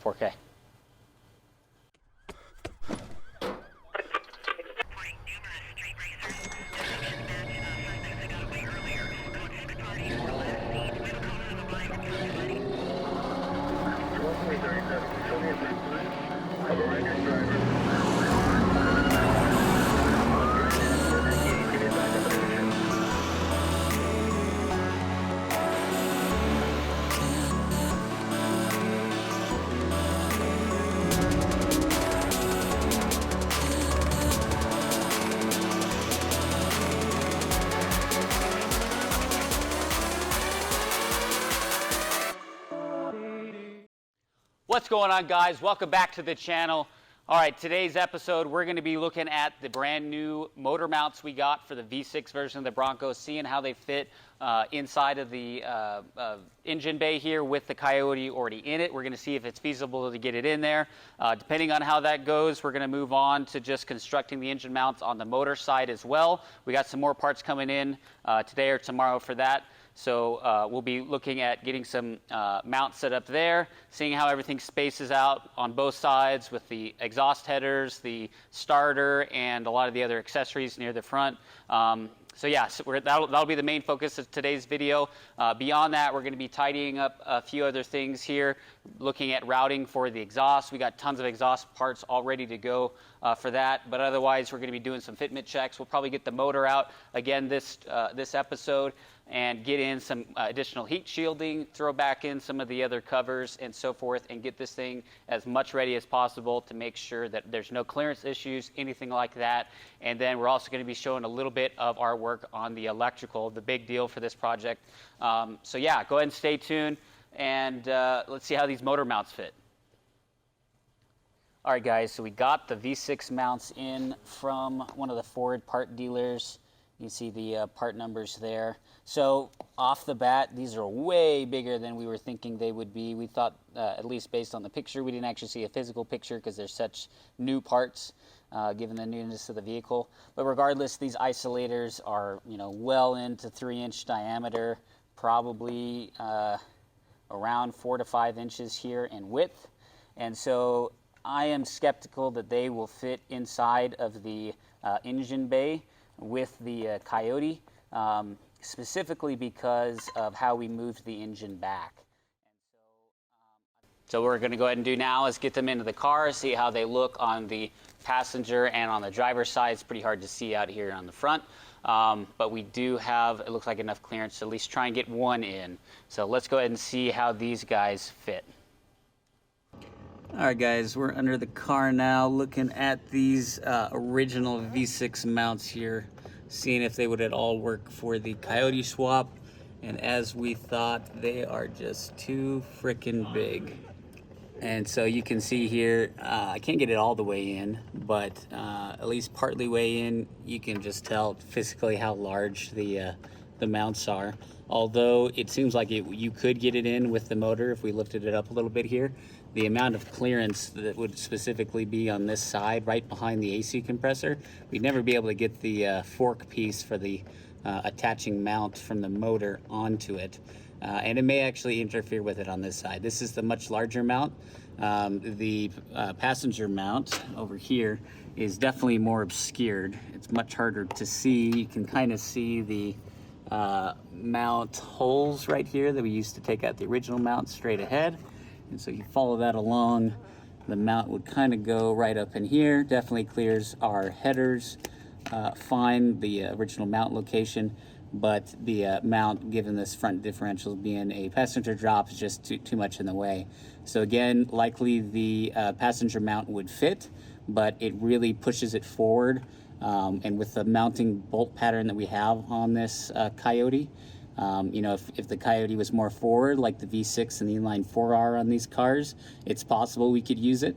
4K. What's going on, guys? Welcome back to the channel. All right, today's episode, we're going to be looking at the brand new motor mounts we got for the V6 version of the Bronco, seeing how they fit inside of the engine bay here with the Coyote already in it. We're going to see if it's feasible to get it in there. Depending on how that goes, we're going to move on to just constructing the engine mounts on the motor side as well. We got some more parts coming in today or tomorrow for that. So we'll be looking at getting some mounts set up there, seeing how everything spaces out on both sides with the exhaust headers, the starter, and a lot of the other accessories near the front. So yeah, so that'll be the main focus of today's video. Beyond that, we're going to be tidying up a few other things here, looking at routing for the exhaust. We got tons of exhaust parts all ready to go for that, but otherwise we're going to be doing some fitment checks. We'll probably get the motor out again this episode and get in some additional heat shielding, throw back in some of the other covers and so forth, and get this thing as much ready as possible to make sure that there's no clearance issues, anything like that. And then we're also going to be showing a little bit of our work on the electrical, the big deal for this project. So yeah, go ahead and stay tuned, and let's see how these motor mounts fit. All right, guys, so we got the V6 mounts in from one of the Ford part dealers. You can see the part numbers there. So off the bat, these are way bigger than we were thinking they would be. We thought, at least based on the picture, we didn't actually see a physical picture because they're such new parts, given the newness of the vehicle. But regardless, these isolators are, well into 3-inch diameter, probably around 4 to 5 inches here in width. And so I am skeptical that they will fit inside of the engine bay with the Coyote, specifically because of how we moved the engine back. So what we're going to go ahead and do now is get them into the car, see how they look on the passenger and on the driver's side. It's pretty hard to see out here on the front, but we do have, it looks like, enough clearance to at least try and get one in. So let's go ahead and see how these guys fit. All right, guys, we're under the car now looking at these original V6 mounts here, seeing if they would at all work for the Coyote swap. And as we thought, they are just too freaking big. And so you can see here, I can't get it all the way in, but at least partly way in, you can just tell physically how large the mounts are. Although it seems like you could get it in with the motor if we lifted it up a little bit here. The amount of clearance that would specifically be on this side, right behind the AC compressor, we'd never be able to get the fork piece for the attaching mount from the motor onto it. And it may actually interfere with it on this side. This is the much larger mount. The passenger mount over here is definitely more obscured. It's much harder to see. You can kind of see the mount holes right here that we used to take out the original mount straight ahead. And so you follow that along, the mount would kind of go right up in here. Definitely clears our headers fine, the original mount location, but the mount, given this front differential being a passenger drop, is just too much in the way. So again, likely the passenger mount would fit, but it really pushes it forward. And with the mounting bolt pattern that we have on this Coyote, if the Coyote was more forward, like the V6 and the inline 4R on these cars, it's possible we could use it.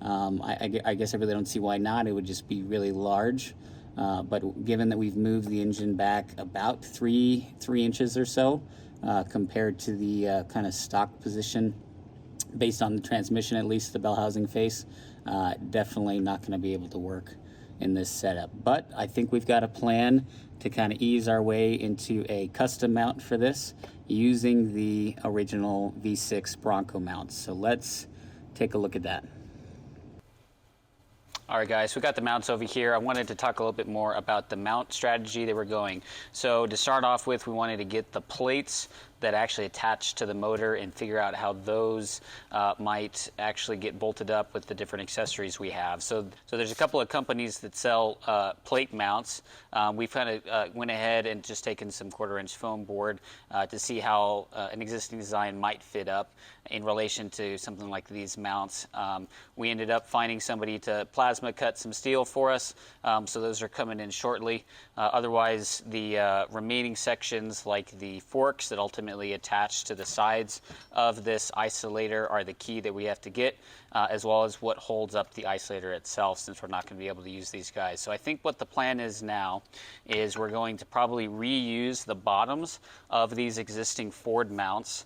I guess I really don't see why not. It would just be really large. But given that we've moved the engine back about three inches or so, compared to the kind of stock position, based on the transmission, at least the bell housing face, definitely not going to be able to work in this setup. But I think we've got a plan to kind of ease our way into a custom mount for this using the original V6 Bronco mounts. So let's take a look at that. All right, guys, we got the mounts over here. I wanted to talk a little bit more about the mount strategy that we're going. So to start off with, we wanted to get the plates that actually attach to the motor and figure out how those might actually get bolted up with the different accessories we have. So there's a couple of companies that sell plate mounts. We've kind of went ahead and just taken some 1/4-inch foam board to see how an existing design might fit up in relation to something like these mounts. We ended up finding somebody to plasma cut some steel for us, so those are coming in shortly. Otherwise, the remaining sections, like the forks that ultimately attach to the sides of this isolator, are the key that we have to get, as well as what holds up the isolator itself, since we're not going to be able to use these guys. So I think what the plan is now is we're going to probably reuse the bottoms of these existing Ford mounts,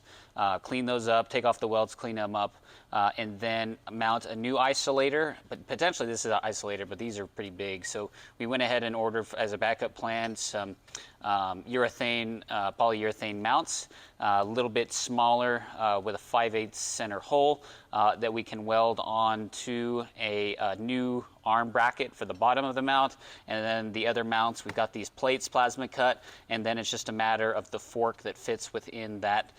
clean those up, take off the welds, clean them up, and then mount a new isolator. But potentially this is an isolator, but these are pretty big. So we went ahead and ordered, as a backup plan, some polyurethane mounts, a little bit smaller, with a 5/8 center hole that we can weld onto a new arm bracket for the bottom of the mount. And then the other mounts, we've got these plates plasma cut, and then it's just a matter of the fork that fits within that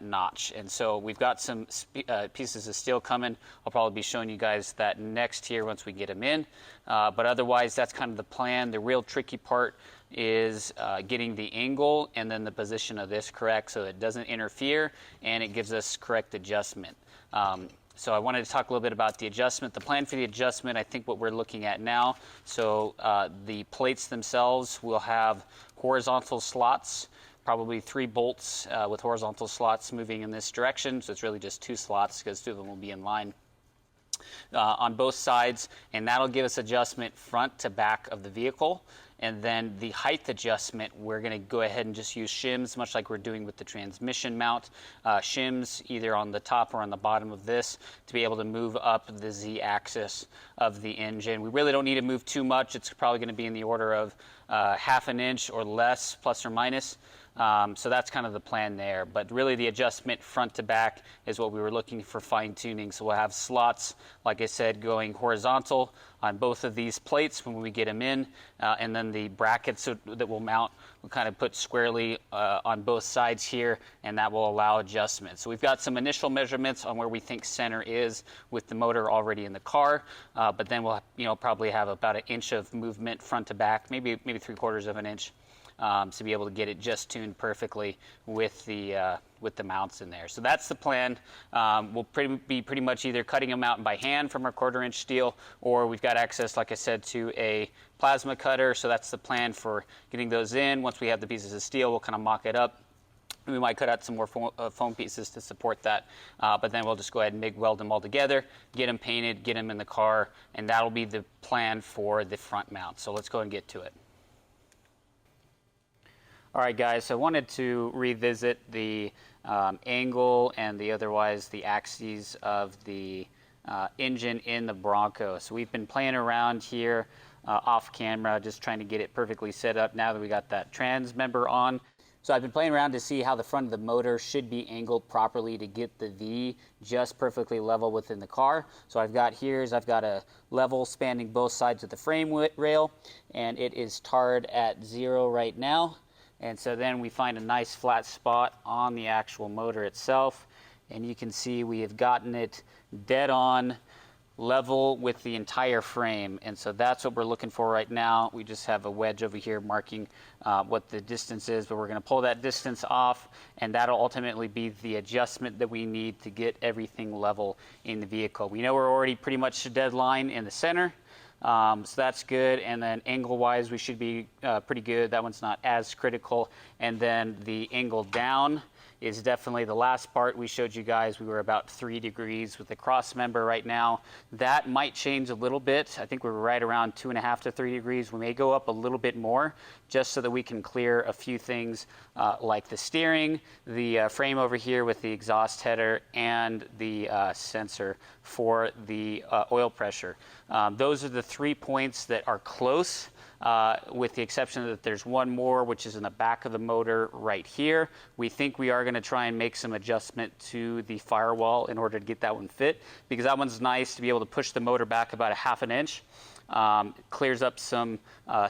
notch. And so we've got some pieces of steel coming. I'll probably be showing you guys that next here once we get them in. But otherwise, that's kind of the plan. The real tricky part is getting the angle and then the position of this correct so it doesn't interfere and it gives us correct adjustment. So I wanted to talk a little bit about the adjustment. The plan for the adjustment, I think what we're looking at now, so the plates themselves will have horizontal slots, probably 3 bolts with horizontal slots moving in this direction. So it's really just 2 slots because 2 of them will be in line on both sides, and that'll give us adjustment front to back of the vehicle. And then the height adjustment, we're going to go ahead and just use shims, much like we're doing with the transmission mount. Shims either on the top or on the bottom of this to be able to move up the Z-axis of the engine. We really don't need to move too much. It's probably going to be in the order of 1/2 inch or less, plus or minus. So that's kind of the plan there. But really the adjustment front to back is what we were looking for fine tuning. So we'll have slots, like I said, going horizontal on both of these plates when we get them in. And then the brackets that we'll mount, we'll kind of put squarely on both sides here, and that will allow adjustment. So we've got some initial measurements on where we think center is with the motor already in the car. But then we'll probably have about 1 inch of movement front to back, maybe 3/4 of an inch. To be able to get it just tuned perfectly with the mounts in there. So that's the plan. We'll be pretty much either cutting them out by hand from our 1/4-inch steel, or we've got access, like I said, to a plasma cutter. So that's the plan for getting those in. Once we have the pieces of steel, we'll kind of mock it up. We might cut out some more foam pieces to support that, but then we'll just go ahead and MIG weld them all together, get them painted, get them in the car, and that'll be the plan for the front mount. So let's go and get to it. All right, guys, so I wanted to revisit the angle and the axes of the engine in the Bronco. So we've been playing around here off camera, just trying to get it perfectly set up now that we got that trans member on. So I've been playing around to see how the front of the motor should be angled properly to get the V just perfectly level within the car. So I've got a level spanning both sides of the frame rail, and it is tarred at 0 right now. And so then we find a nice flat spot on the actual motor itself, and you can see we have gotten it dead on level with the entire frame. And so that's what we're looking for right now. We just have a wedge over here marking what the distance is, but we're going to pull that distance off, and that'll ultimately be the adjustment that we need to get everything level in the vehicle. We know we're already pretty much to dead line in the center. So that's good, and then angle-wise we should be pretty good. That one's not as critical. And then the angle down is definitely the last part we showed you guys. We were about 3 degrees with the cross member right now. That might change a little bit. I think we're right around 2.5 to 3 degrees. We may go up a little bit more just so that we can clear a few things like the steering, the frame over here with the exhaust header, and the sensor for the oil pressure. Those are the 3 points that are close with the exception that there's one more, which is in the back of the motor right here. We think we are going to try and make some adjustment to the firewall in order to get that one fit, because that one's nice to be able to push the motor back about a ½ an inch. Clears up some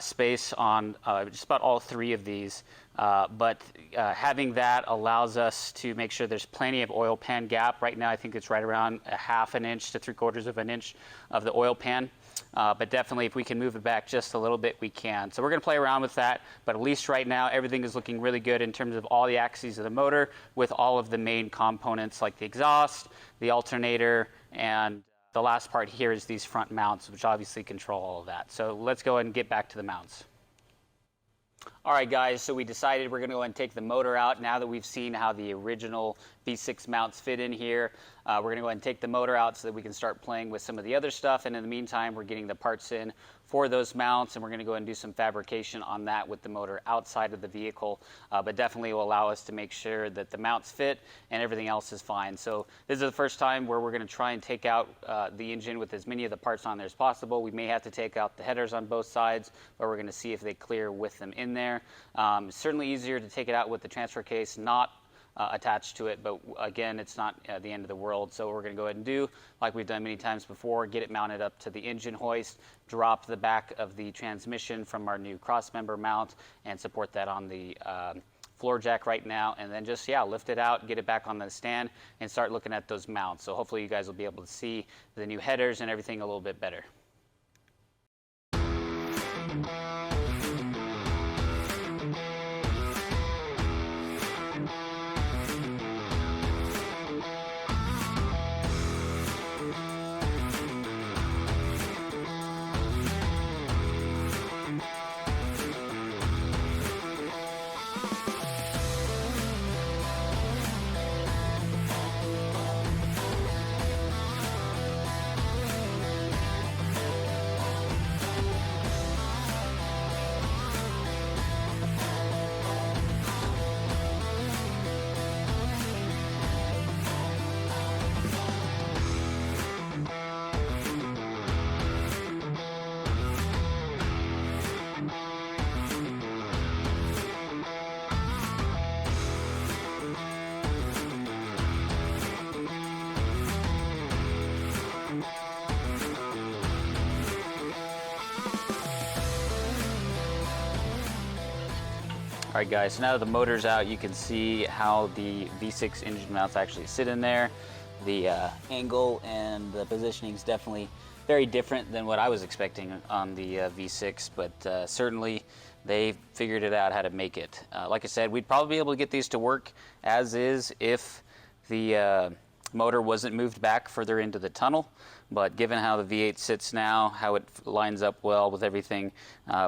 space on just about all three of these. But having that allows us to make sure there's plenty of oil pan gap. Right now, I think it's right around a ½ an inch to 3/4 of an inch of the oil pan. But definitely, if we can move it back just a little bit, we can. So we're going to play around with that. But at least right now, everything is looking really good in terms of all the axes of the motor with all of the main components like the exhaust, the alternator, and the last part here is these front mounts, which obviously control all of that. So let's go ahead and get back to the mounts. All right, guys, so we decided we're going to go ahead and take the motor out. Now that we've seen how the original V6 mounts fit in here, we're going to go ahead and take the motor out so that we can start playing with some of the other stuff. And in the meantime, we're getting the parts in for those mounts, and we're going to go ahead and do some fabrication on that with the motor outside of the vehicle. But definitely will allow us to make sure that the mounts fit and everything else is fine. So this is the first time where we're going to try and take out the engine with as many of the parts on there as possible. We may have to take out the headers on both sides, but we're going to see if they clear with them in there. It's certainly easier to take it out with the transfer case not attached to it, but again, it's not the end of the world. So what we're going to go ahead and do, like we've done many times before, get it mounted up to the engine hoist, drop the back of the transmission from our new cross-member mount, and support that on the floor jack right now, and then just, lift it out, get it back on the stand, and start looking at those mounts. So hopefully you guys will be able to see the new headers and everything a little bit better. All right, guys, so now that the motor's out, you can see how the V6 engine mounts actually sit in there. The angle and the positioning is definitely very different than what I was expecting on the V6, but certainly they figured it out how to make it. Like I said, we'd probably be able to get these to work as is if the motor wasn't moved back further into the tunnel, but given how the V8 sits now, how it lines up well with everything,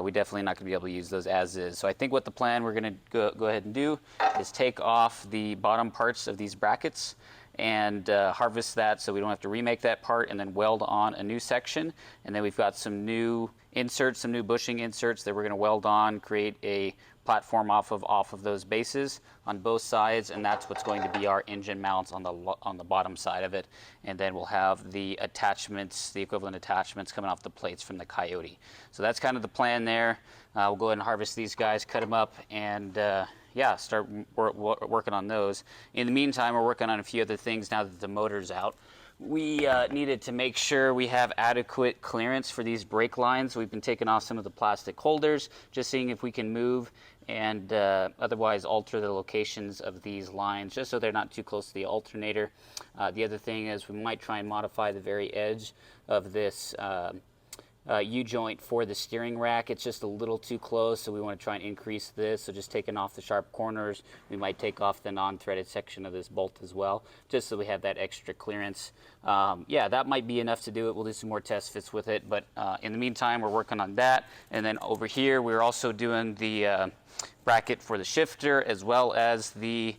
we definitely not going to be able to use those as is. So I think what the plan we're going to go ahead and do is take off the bottom parts of these brackets and harvest that so we don't have to remake that part, and then weld on a new section. And then we've got some new inserts, some new bushing inserts that we're going to weld on, create a platform off of those bases on both sides, and that's what's going to be our engine mounts on the bottom side of it. And then we'll have the attachments, the equivalent attachments coming off the plates from the Coyote. So that's kind of the plan there. We'll go ahead and harvest these guys, cut them up, and start working on those. In the meantime, we're working on a few other things now that the motor's out. We needed to make sure we have adequate clearance for these brake lines. We've been taking off some of the plastic holders, just seeing if we can move and otherwise alter the locations of these lines, just so they're not too close to the alternator. The other thing is we might try and modify the very edge of this U-joint for the steering rack. It's just a little too close, so we want to try and increase this. So just taking off the sharp corners, we might take off the non-threaded section of this bolt as well, just so we have that extra clearance. That might be enough to do it. We'll do some more test fits with it, but in the meantime, we're working on that. And then over here, we're also doing the bracket for the shifter as well as the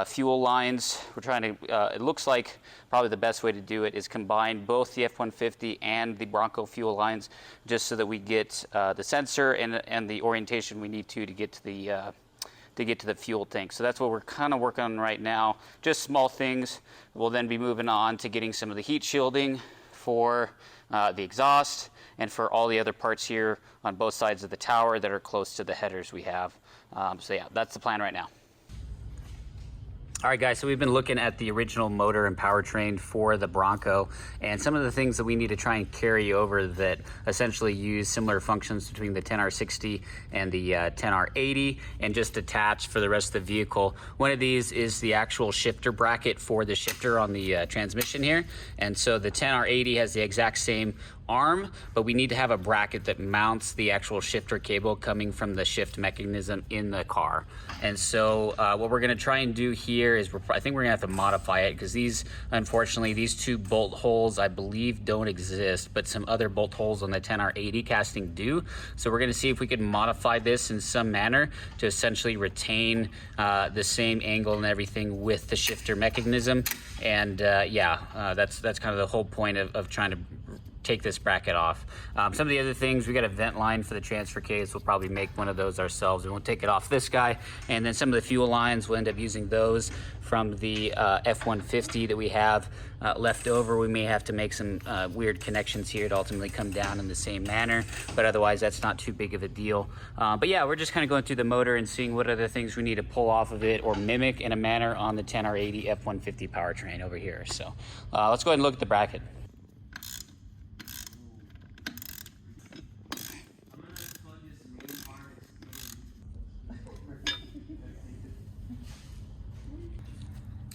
fuel lines. We're trying to, it looks like probably the best way to do it is combine both the F-150 and the Bronco fuel lines, just so that we get the sensor and the orientation we need to get to the fuel tank. So that's what we're kind of working on right now. Just small things. We'll then be moving on to getting some of the heat shielding for the exhaust and for all the other parts here on both sides of the tower that are close to the headers we have. So yeah, that's the plan right now. All right, guys, so we've been looking at the original motor and powertrain for the Bronco, and some of the things that we need to try and carry over that essentially use similar functions between the 10R60 and the 10R80 and just attach for the rest of the vehicle. One of these is the actual shifter bracket for the shifter on the transmission here. And so the 10R80 has the exact same arm, but we need to have a bracket that mounts the actual shifter cable coming from the shift mechanism in the car. And so what we're going to try and do here is I think we're going to have to modify it, because these, unfortunately, these two bolt holes I believe don't exist, but some other bolt holes on the 10R80 casting do. So we're going to see if we can modify this in some manner to essentially retain the same angle and everything with the shifter mechanism. And that's kind of the whole point of trying to take this bracket off. Some of the other things, we got a vent line for the transfer case. We'll probably make one of those ourselves. We won't take it off this guy. And then some of the fuel lines, we'll end up using those from the F-150 that we have left over. We may have to make some weird connections here to ultimately come down in the same manner, but otherwise that's not too big of a deal. But yeah, we're just kind of going through the motor and seeing what other things we need to pull off of it or mimic in a manner on the 10R80 F-150 powertrain over here. So let's go ahead and look at the bracket.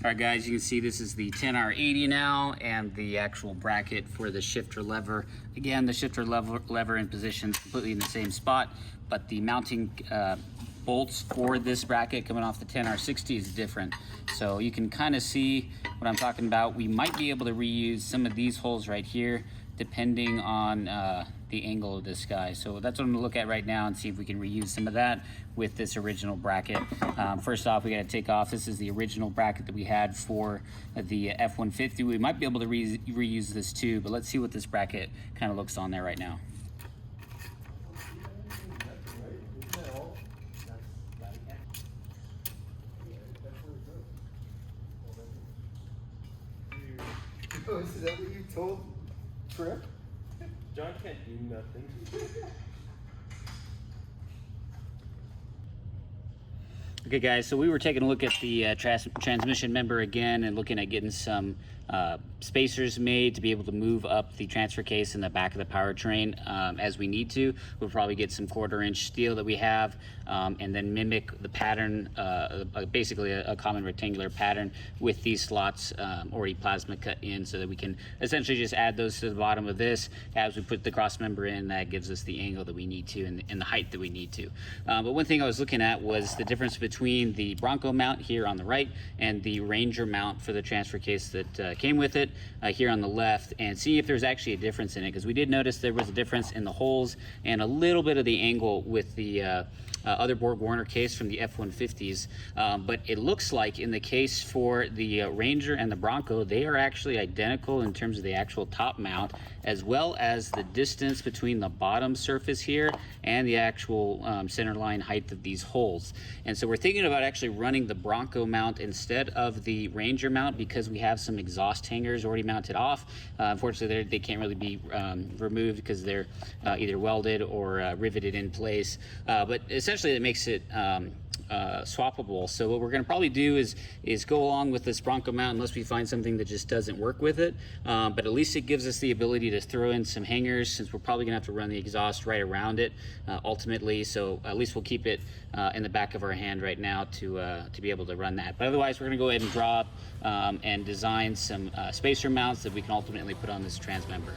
All right, guys, you can see this is the 10R80 now, and the actual bracket for the shifter lever. Again, the shifter lever in position is completely in the same spot, but the mounting bolts for this bracket coming off the 10R60 is different. So you can kind of see what I'm talking about. We might be able to reuse some of these holes right here, depending on the angle of this guy. So that's what I'm gonna look at right now and see if we can reuse some of that with this original bracket. First off, we gotta take off, this is the original bracket that we had for the F-150. We might be able to reuse this too, but let's see what this bracket kind of looks on there right now. Oh, is that what you told Trip? John can't do nothing. Okay, guys, so we were taking a look at the transmission member again and looking at getting some spacers made to be able to move up the transfer case in the back of the powertrain as we need to. We'll probably get some 1/4-inch steel that we have and then mimic the pattern, basically a common rectangular pattern with these slots already plasma cut in, so that we can essentially just add those to the bottom of this. As we put the cross member in, that gives us the angle that we need to and the height that we need to. But one thing I was looking at was the difference between the Bronco mount here on the right and the Ranger mount for the transfer case that came with it here on the left, and see if there's actually a difference in it, because we did notice there was a difference in the holes and a little bit of the angle with the other Borg Warner case from the F-150s, but it looks like in the case for the Ranger and the Bronco, they are actually identical in terms of the actual top mount, as well as the distance between the bottom surface here and the actual centerline height of these holes. And so we're thinking about actually running the Bronco mount instead of the Ranger mount, because we have some exhaust hangers already mounted off. Unfortunately, they can't really be removed because they're either welded or riveted in place, but essentially it makes it swappable. So what we're going to probably do is go along with this Bronco mount unless we find something that just doesn't work with it, but at least it gives us the ability to throw in some hangers, since we're probably gonna have to run the exhaust right around it ultimately. So at least we'll keep it in the back of our hand right now to be able to run that. But otherwise, we're gonna go ahead and draw up and design some spacer mounts that we can ultimately put on this trans member.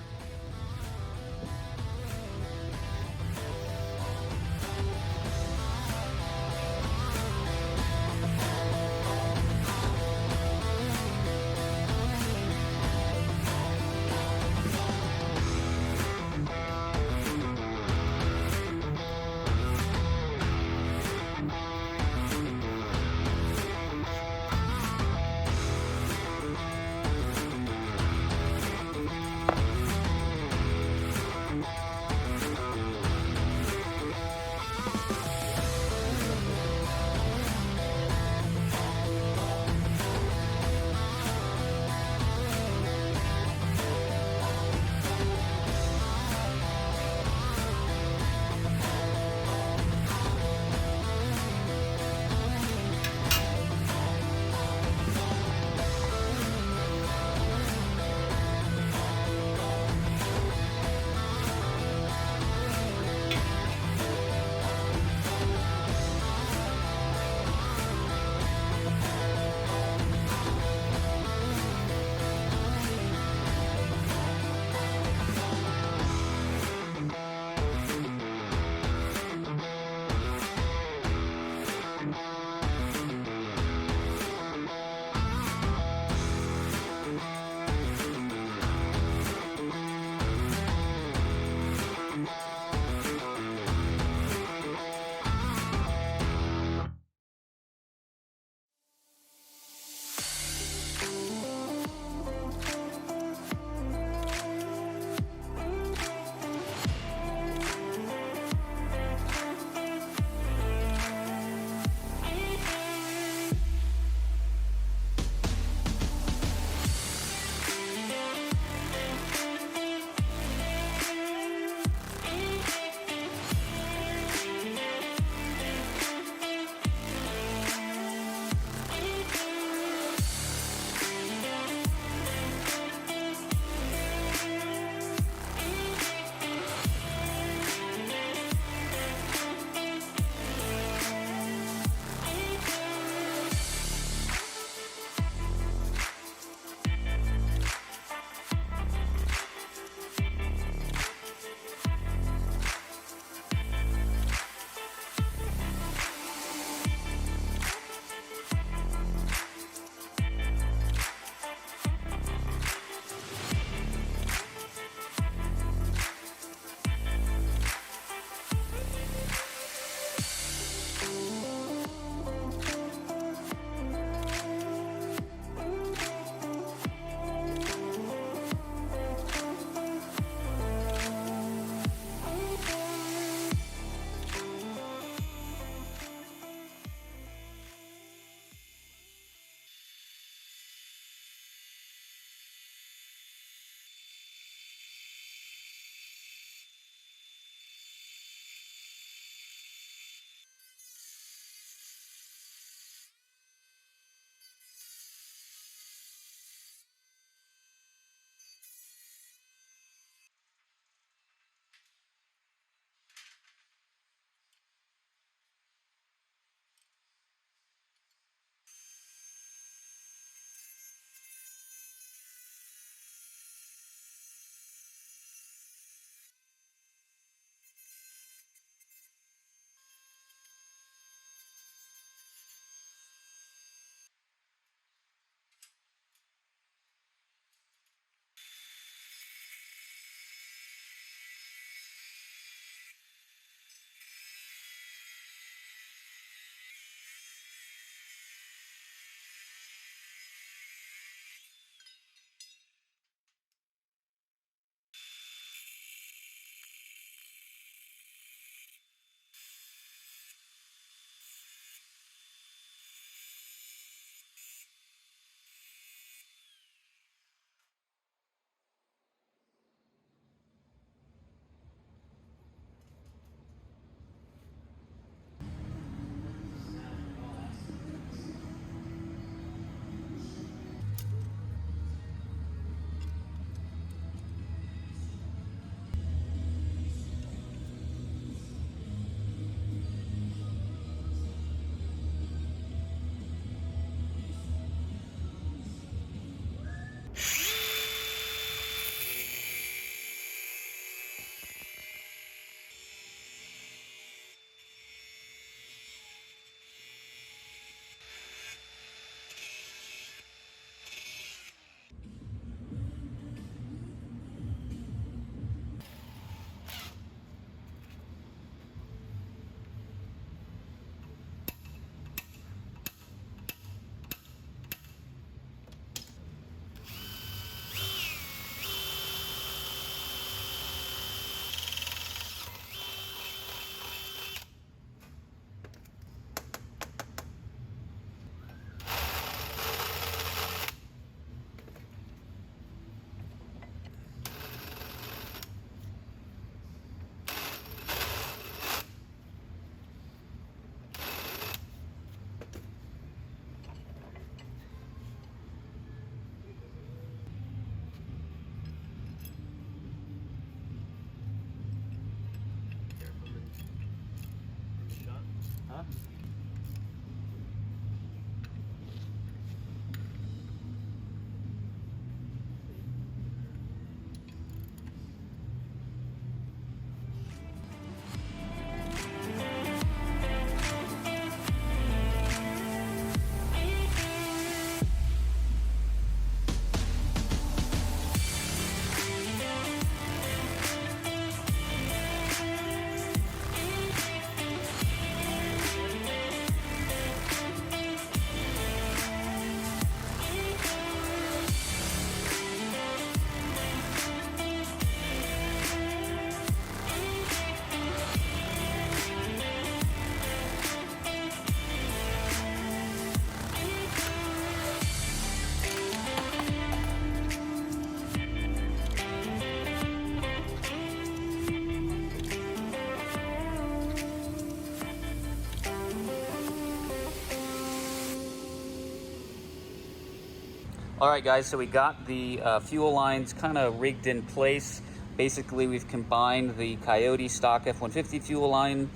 All right, guys, so we got the fuel lines kind of rigged in place. Basically, we've combined the Coyote stock F-150 fuel line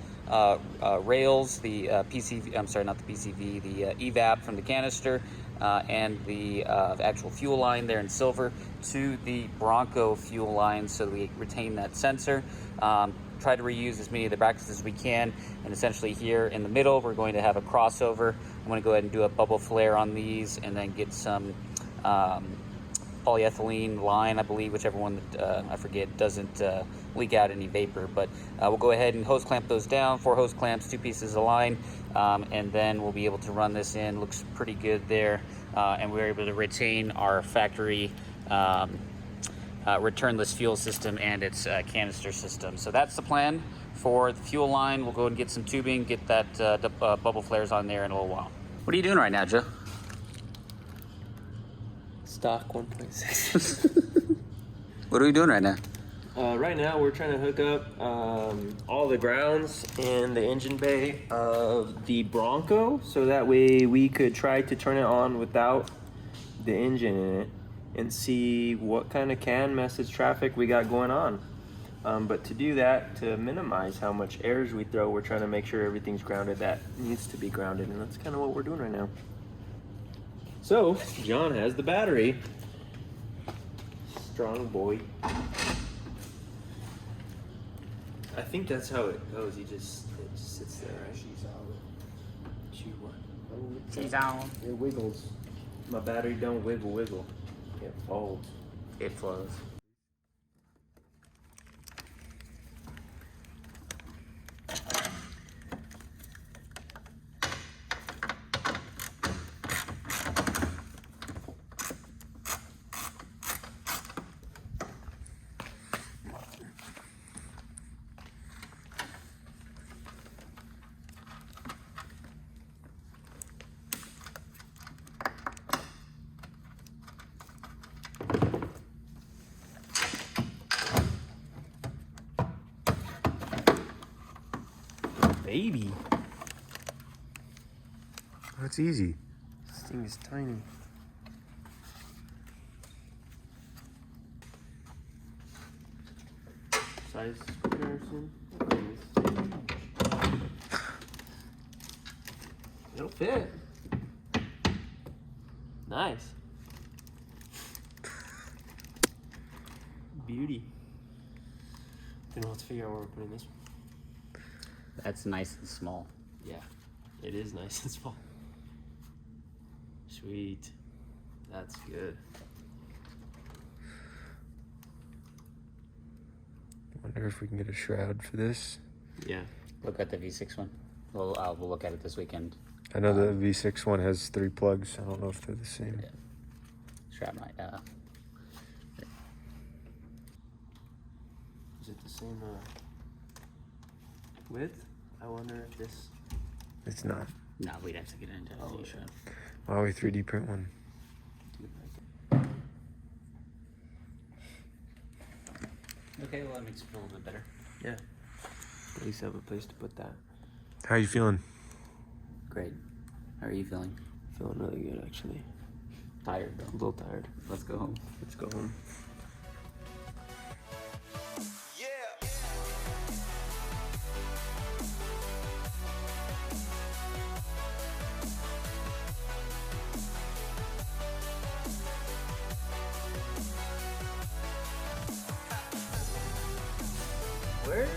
rails, the PCV, I'm sorry, not the PCV, the evap from the canister, and the actual fuel line there in silver to the Bronco fuel line so that we retain that sensor. Try to reuse as many of the brackets as we can, and essentially here in the middle we're going to have a crossover. I'm going to go ahead and do a bubble flare on these and then get some polyethylene line, I believe, whichever one that I forget doesn't leak out any vapor. But we'll go ahead and hose clamp those down, 4 hose clamps, 2 pieces of line, and then we'll be able to run this in. Looks pretty good there, and we're able to retain our factory returnless fuel system and its canister system. So that's the plan for the fuel line. We'll go and get some tubing, get that bubble flares on there in a little while. What are you doing right now, Joe? Stock 1.6. What are we doing right now? Right now we're trying to hook up all the grounds and the engine bay of the Bronco, so that way we could try to turn it on without the engine in it and see what kind of CAN message traffic we got going on. But to do that, to minimize how much airs we throw, we're trying to make sure everything's grounded that needs to be grounded, and that's kind of what we're doing right now. So, John has the battery. Strong boy. I think that's how it goes. It just sits there, right? She's out. She what? She's on. It wiggles. My battery don't wiggle. It folds. It flows. Baby. That's easy. This thing is tiny. Size comparison. It'll fit. Nice. Beauty. Then we'll have to figure out where we're putting this one. That's nice and small. Yeah, it is nice and small. Sweet. That's good. Wonder if we can get a shroud for this. Yeah. Look at the V6 one. We'll look at it this weekend. I know the V6 one has 3 plugs. I don't know if they're the same. Yeah. Strap might. Is it the same width? I wonder if this. It's not. No, we'd have to get into Oh, the yeah. shroud. Why don't we 3D print one? Okay, well that makes it feel a little bit better. Yeah. At least have a place to put that. How are you feeling? Great. How are you feeling? Feeling really good, actually. Tired A though. little tired. Let's go home. Let's go home. Where?